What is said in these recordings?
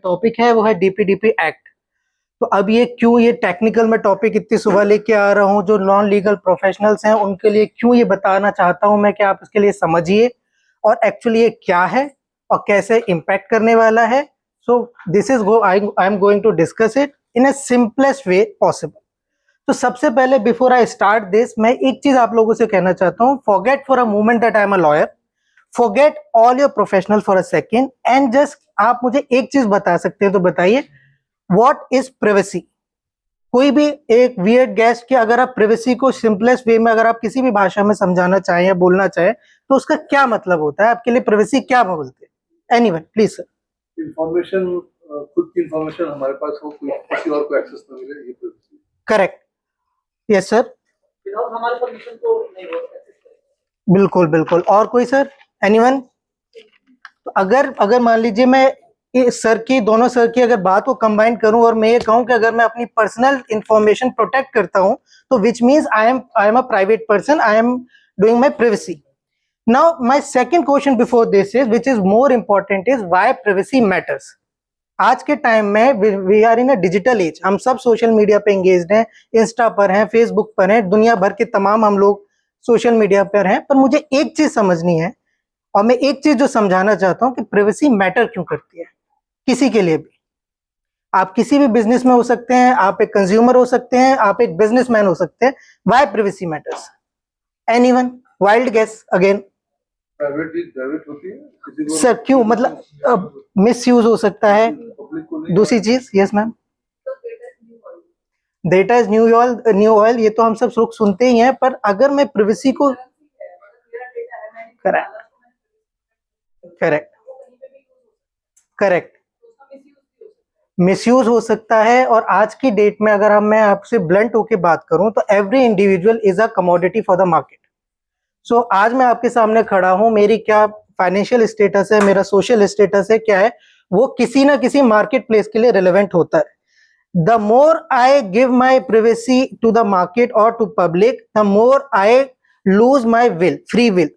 Topic है वो है डीपीडीपी एक्ट। तो अब ये क्यों ये टेक्निकल में टॉपिक इतनी सुबह लेके आ रहा हूँ, जो नॉन लीगल प्रोफेशनल्स हैं उनके लिए क्यों ये बताना चाहता हूँ मैं कि आप इसके लिए समझिए और एक्चुअली ये क्या है और कैसे इम्पैक्ट करने वाला है। So this is I am going to discuss it in a simplest way possible. तो सबसे पहले बिफोर आई स्टार्ट दिस, मैं एक चीज आप लोगों से कहना चाहता हूँ, forget for a moment that I am a lawyer, forget all your professional for a second and just आप मुझे एक चीज बता सकते हैं तो बताइए, व्हाट इज प्रिवेसी। कोई भी एक वियर्ड गेस्ट कि अगर आप प्रिवेसी को सिंपलेस्ट वे में अगर आप किसी भी भाषा में समझाना चाहें या बोलना चाहें तो उसका क्या मतलब होता है, आपके लिए प्रिवेसी क्या बोलते हैं? Anyone please sir. इंफॉर्मेशन, खुद की इंफॉर्मेशन हमारे पास हो, कोई किसी और को एक्सेस ना मिले, ये privacy. Correct, yes sir. Without हमारे परमिशन तो नहीं हो सकता। बिल्कुल बिल्कुल। और कोई सर? एनीवन? तो अगर मान लीजिए मैं दोनों सर की अगर बात को कंबाइन करूं और मैं ये कहूं कि अगर मैं अपनी पर्सनल इंफॉर्मेशन प्रोटेक्ट करता हूं तो which means I am a private person, I am doing my privacy. Now my second question before this is which is more important is why privacy matters. आज के टाइम में we are in a digital age, हम सब social media पे engaged हैं, Insta पर हैं, Facebook पर हैं, दुनिया भर के तमाम हम लोग सोशल मीडिया पर हैं। पर मुझे एक चीज समझनी है और मैं एक चीज जो समझाना चाहता हूं कि प्रिवेसी मैटर क्यों करती है किसी के लिए भी। आप किसी भी बिजनेस में हो सकते हैं, आप एक कंज्यूमर हो सकते हैं, आप एक बिजनेसमैन हो सकते हैं। Why privacy matters? Anyone? Wild guess again. Private होती है किसी को सर क्यों, मतलब मिस यूज हो सकता है। पब्लिक को नहीं। दूसरी चीज, yes ma'am. Data is new oil, ये तो हम सब लोग सुनते ही हैं, पर अगर मैं प्रिवेसी को करेक्ट करेक्ट करेक्ट मिसयूज हो सकता है। और आज की डेट में अगर मैं आपसे ब्लंट होके बात करूं तो every individual is a commodity for the market. So आज मैं आपके सामने खड़ा हूं, मेरी क्या फाइनेंशियल स्टेटस है, मेरा सोशल स्टेटस है, क्या है, वो किसी ना किसी मार्केट प्लेस के लिए रिलेवेंट होता है। The more I give my privacy to the market or to public, the more I lose my will, free will.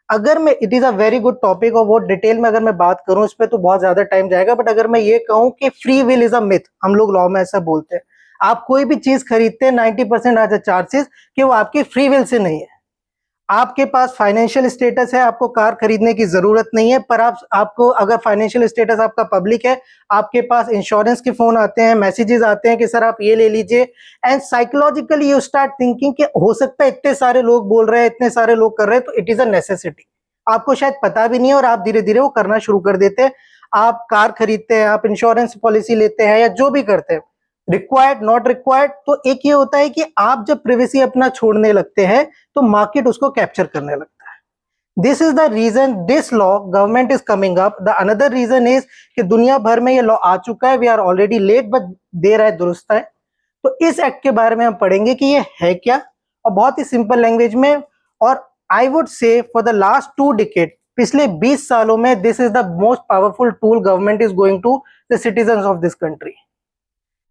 अगर मैं, it is a very good topic और वो डिटेल में अगर मैं बात करूं इस पे तो बहुत ज्यादा टाइम जाएगा, बट अगर मैं ये कहूं कि free will is a myth, हम लोग लॉ में ऐसा बोलते हैं। आप कोई भी चीज खरीदते हैं 90% आज चार्जेस कि वो आपकी फ्री विल से नहीं है। आपके पास फाइनेंशियल स्टेटस है, आपको कार खरीदने की जरूरत नहीं है, पर आपको अगर फाइनेंशियल स्टेटस आपका पब्लिक है, आपके पास इंश्योरेंस के फोन आते हैं, मैसेजेस आते हैं कि सर आप ये ले लीजिए, and psychologically you start thinking कि हो सकता है इतने सारे लोग बोल रहे हैं, इतने सारे लोग कर रहे हैं, तो इट इज अ नेसेसिटी। आपको शायद पता भी नहीं है और आप धीरे धीरे वो करना शुरू कर देते हैं। आप कार खरीदते हैं, आप इंश्योरेंस पॉलिसी लेते हैं या जो भी करते हैं, रिक्वायर्ड नॉट रिक्वायर्ड, तो एक ये होता है कि आप जब प्रिवेसी अपना छोड़ने लगते हैं तो मार्केट उसको कैप्चर करने लगता है। This is the reason this law government is coming up. The another reason is कि दुनिया भर में ये लॉ आ चुका है, we are already late but देर है दुरुस्त है। तो इस एक्ट के बारे में हम पढ़ेंगे कि ये है क्या, और बहुत ही सिंपल लैंग्वेज में। और I would say for the last 2 decade, पिछले 20 सालों में this is the most powerful tool government is going to the citizens of this country.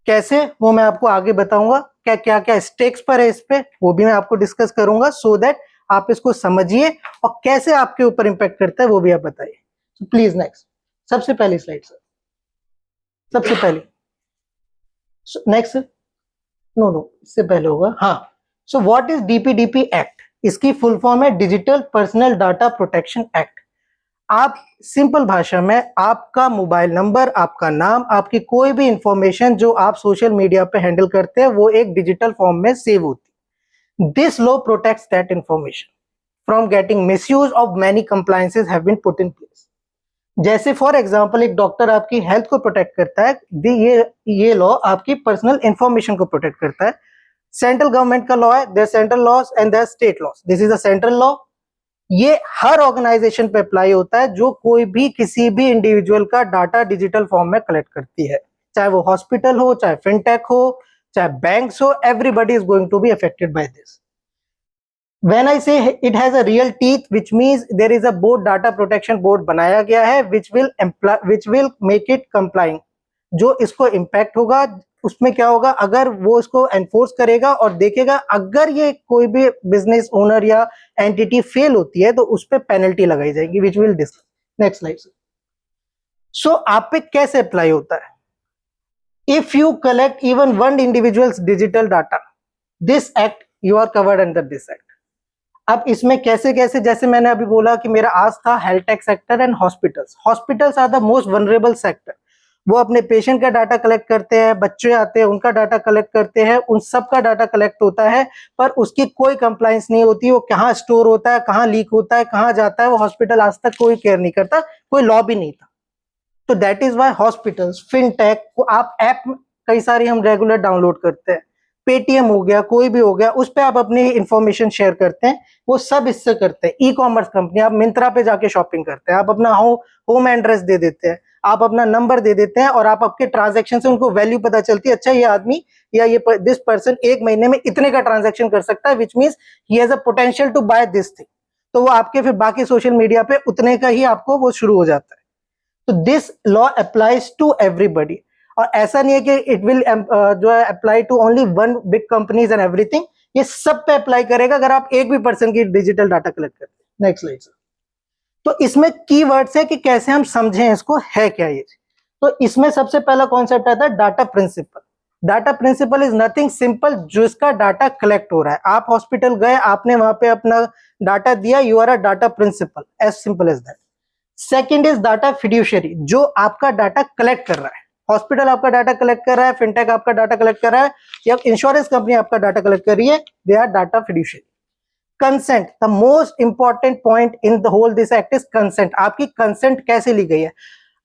कैसे, वो मैं आपको आगे बताऊंगा। क्या क्या क्या स्टेक्स पर है इस पे, वो भी मैं आपको डिस्कस करूंगा, सो दैट आप इसको समझिए और कैसे आपके ऊपर इंपैक्ट करता है वो भी आप बताइए। so, प्लीज नेक्स्ट, सबसे पहली स्लाइड सर, सबसे पहली नेक्स्ट। नो इससे पहले होगा, हाँ। So what is DPDP act? इसकी फुल फॉर्म है digital personal data protection act. आप सिंपल भाषा में आपका मोबाइल नंबर, आपका नाम, आपकी कोई भी इंफॉर्मेशन जो आप सोशल मीडिया पे हैंडल करते हैं वो एक डिजिटल फॉर्म में सेव होती है। This law protects that information from getting misuse of many compliances have been put in place. जैसे फॉर एग्जांपल एक डॉक्टर आपकी हेल्थ को प्रोटेक्ट करता है, ये लॉ आपकी पर्सनल इंफॉर्मेशन को प्रोटेक्ट करता है। सेंट्रल गवर्नमेंट का लॉ है, there central laws and there state laws, this is a central law. ये हर ऑर्गेनाइजेशन पे अप्लाई होता है जो कोई भी किसी भी इंडिविजुअल का डाटा डिजिटल फॉर्म में कलेक्ट करती है, चाहे वो हॉस्पिटल हो, चाहे फिनटेक हो, चाहे बैंक्स हो, everybody is going to be affected by this. When I say it has a real teeth, which means there is a board data protection board बनाया गया है which will make it complying। जो इसको impact होगा उसमें क्या होगा, अगर वो इसको एनफोर्स करेगा और देखेगा अगर ये कोई भी बिजनेस ओनर या एंटिटी फेल होती है तो उस पर पेनल्टी लगाई जाएगी, which will discuss. Next slide. So आप पे कैसे अप्लाई होता है? if you collect even one individual's digital data, this act you are covered under this act. अब इसमें कैसे कैसे, जैसे मैंने अभी बोला कि मेरा आज था health tech sector and hospitals. Hospitals are the most vulnerable sector. वो अपने पेशेंट का डाटा कलेक्ट करते हैं, बच्चे आते हैं उनका डाटा कलेक्ट करते हैं, उन सब का डाटा कलेक्ट होता है, पर उसकी कोई कंप्लायंस नहीं होती. वो कहाँ स्टोर होता है, कहाँ लीक होता है, कहाँ जाता है, वो हॉस्पिटल आज तक कोई केयर नहीं करता, कोई लॉ भी नहीं था. तो that is why hospitals, fintech को आप ऐप कई सारी हम रेगुलर डाउनलोड करते हैं, पेटीएम हो गया, कोई भी हो गया, उस पर आप अपनी इंफॉर्मेशन शेयर करते हैं, वो सब इससे करते हैं. ई कॉमर्स कंपनी, आप मिंत्रा पे जाके शॉपिंग करते हैं, आप अपना होम एड्रेस दे देते हैं, आप अपना नंबर दे देते हैं, और आप आपके ट्रांजैक्शन से उनको वैल्यू पता चलती है. अच्छा, ये आदमी या ये दिस पर्सन एक महीने में इतने का ट्रांजैक्शन कर सकता है, which means he has a potential to buy this thing. तो वो आपके फिर बाकी सोशल मीडिया पे उतने का ही आपको वो शुरू हो जाता है. तो this law applies to everybody. और ऐसा नहीं है कि इट विल जो है apply to only one big companies and everything. ये सब पे अप्लाई करेगा अगर आप एक भी पर्सन की डिजिटल डाटा कलेक्ट करते हैं. Next slide sir. तो इसमें कीवर्ड्स है कि कैसे हम समझें इसको, है क्या ये. तो इसमें सबसे पहला कॉन्सेप्ट आता है data principal. Data principal is nothing simple, जिसका डाटा कलेक्ट हो रहा है. आप हॉस्पिटल गए, आपने वहां पे अपना डाटा दिया, you are a data principal, as simple as that. Second is data fiduciary, जो आपका डाटा कलेक्ट कर रहा है. हॉस्पिटल आपका डाटा कलेक्ट कर रहा है, फिनटेक आपका डाटा कलेक्ट कर रहा है, या इंश्योरेंस कंपनी आपका डाटा कलेक्ट कर रही है, they are data fiduciary. Consent, the most important point in the whole this act is consent. आपकी कंसेंट कैसे ली गई है.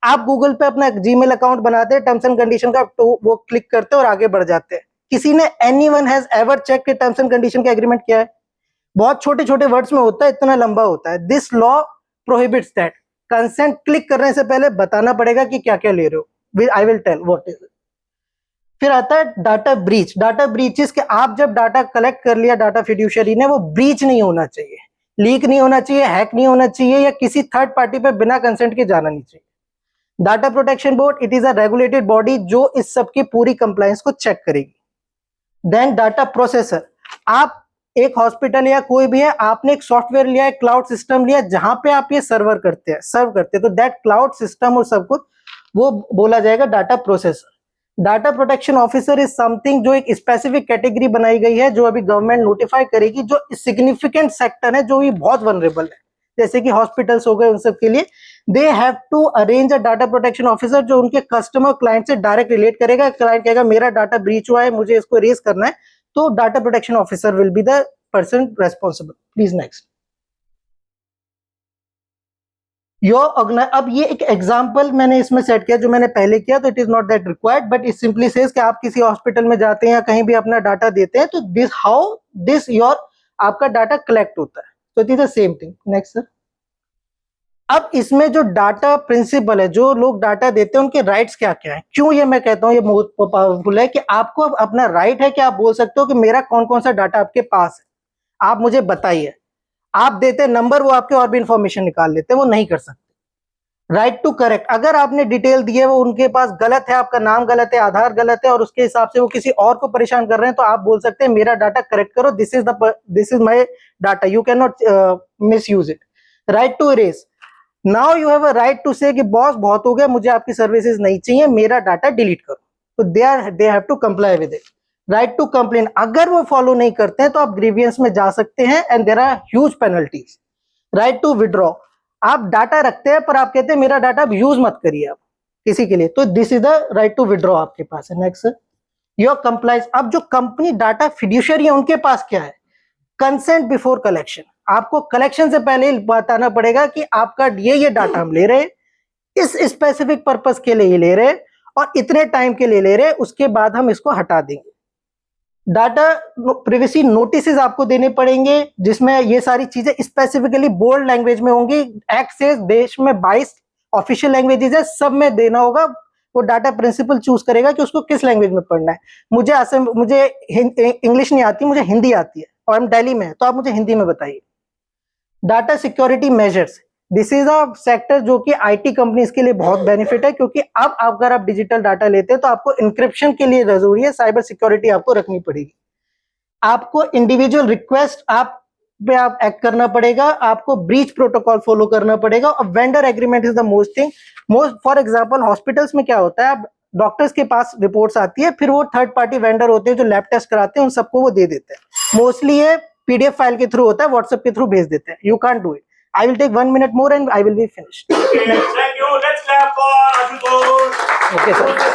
आप गूगल पे अपना जीमेल अकाउंट बनाते हैं, टर्म्स एंड कंडीशन का तो वो क्लिक करते हैं और आगे बढ़ जाते हैं. किसी ने एनीवन हैज एवर चेक कि टर्म्स एंड कंडीशन का एग्रीमेंट क्या है. बहुत छोटे छोटे वर्ड्स में होता है, इतना लंबा होता है. This law prohibits that. Consent click करने से पहले बताना पड़ेगा कि क्या क्या ले रहे हो. I will tell what is it. फिर आता है डाटा ब्रीच. डाटा ब्रीचेस के, आप जब डाटा कलेक्ट कर लिया डाटा फिड्यूशियरी ने, वो ब्रीच नहीं होना चाहिए, लीक नहीं होना चाहिए, हैक नहीं होना चाहिए, या किसी थर्ड पार्टी पे बिना कंसेंट के जाना नहीं चाहिए. Data protection board, it is a regulated body जो इस सब की पूरी कंप्लायंस को चेक करेगी. Then data processor. आप एक हॉस्पिटल या कोई भी है, आपने एक सॉफ्टवेयर लिया है, क्लाउड सिस्टम लिया, जहां पे आप ये सर्व करते हैं, तो दैट क्लाउड सिस्टम और सब कुछ वो बोला जाएगा data processor. Data protection officer is something, जो एक स्पेसिफिक कैटेगरी बनाई गई है, जो अभी गवर्नमेंट नोटिफाई करेगी, जो सिग्निफिकेंट सेक्टर है, जो ये बहुत वनरेबल है, जैसे कि हॉस्पिटल्स हो गए, उन सब के लिए they have to arrange a data protection officer, जो उनके कस्टमर क्लाइंट से डायरेक्ट रिलेट करेगा. क्लाइंट कहेगा मेरा डाटा ब्रीच हुआ है, मुझे इसको रेज करना है, तो data protection officer will be the person responsible. Please next. अब ये एक एग्जांपल मैंने इसमें सेट किया, जो मैंने पहले किया, तो it is not that required, but it simply says कि आप किसी हॉस्पिटल में जाते हैं या कहीं भी अपना डाटा देते हैं, तो दिस हाउ दिस योर आपका डाटा कलेक्ट होता है. तो it is the same thing. Next sir. अब इसमें जो डाटा प्रिंसिपल है, जो लोग डाटा देते हैं, उनके राइट्स क्या क्या है. क्यों ये मैं कहता हूँ ये बहुत पावरफुल है, कि आपको अपना राइट है कि आप बोल सकते हो कि मेरा कौन कौन सा डाटा आपके पास है, आप मुझे बताइए. आप देते नंबर, वो आपके और भी इंफॉर्मेशन निकाल लेते हैं, वो नहीं कर सकते. Right to correct. अगर आपने डिटेल दी है, वो उनके पास गलत है, आपका नाम गलत है, आधार गलत है, और उसके हिसाब से वो किसी और को परेशान कर रहे हैं, तो आप बोल सकते हैं मेरा डाटा करेक्ट करो, this is my data, you can not misuse it. Right to erase. Now you have a right to say कि बॉस बहुत हो गया, मुझे आपकी सर्विसेज नहीं चाहिए, मेरा डाटा डिलीट करो. तो they have to comply with it. Right to complain. अगर वो फॉलो नहीं करते हैं तो आप ग्रीवियंस में जा सकते हैं, and there are huge penalties. Right to withdraw. आप डाटा रखते हैं, पर आप कहते हैं मेरा डाटा अब यूज मत करिए आप किसी के लिए, तो this is the right to withdraw आपके पास है. नेक्स्ट. Your compliance. अब जो कंपनी डाटा फिड्यूशियरी है, उनके पास क्या है. Consent before collection. आपको कलेक्शन से पहले बताना पड़ेगा कि आपका ये डाटा हम ले रहे हैं, इस स्पेसिफिक पर्पस के लिए ले रहे हैं, और इतने टाइम के लिए ले रहे हैं, उसके बाद हम इसको हटा देंगे. डाटा प्रिवेसी नोटिसेस आपको देने पड़ेंगे, जिसमें ये सारी चीजें स्पेसिफिकली बोल्ड लैंग्वेज में होंगी. एक्ट से देश में 22 ऑफिशियल लैंग्वेजेस है, सब में देना होगा. वो डाटा प्रिंसिपल चूज करेगा कि उसको किस लैंग्वेज में पढ़ना है. मुझे इंग्लिश नहीं आती, मुझे हिंदी आती है, और हम दिल्ली में है, तो आप मुझे हिंदी में बताइए. Data security measures. This is a sector जो कि आईटी कंपनीज के लिए बहुत बेनिफिट है, क्योंकि अब अगर आप डिजिटल डाटा लेते हैं तो आपको इंक्रिप्शन के लिए जरूरी है, साइबर सिक्योरिटी आपको रखनी पड़ेगी. आपको इंडिविजुअल रिक्वेस्ट आप एक्ट करना पड़ेगा, आपको ब्रीच प्रोटोकॉल फॉलो करना पड़ेगा, और vendor agreement is the most thing. For example hospitals में क्या होता है, डॉक्टर्स के पास रिपोर्ट्स आती है, फिर वो थर्ड पार्टी वेंडर होते हैं जो लैब टेस्ट कराते हैं, उन सबको वो दे देते हैं। मोस्टली ये पीडीएफ फाइल के थ्रू होता है, व्हाट्सएप के थ्रू भेज देते हैं। You can't do it. I will take 1 minute more and I will be finished. Thank you. Let's clap for Ashutosh. Okay, sir.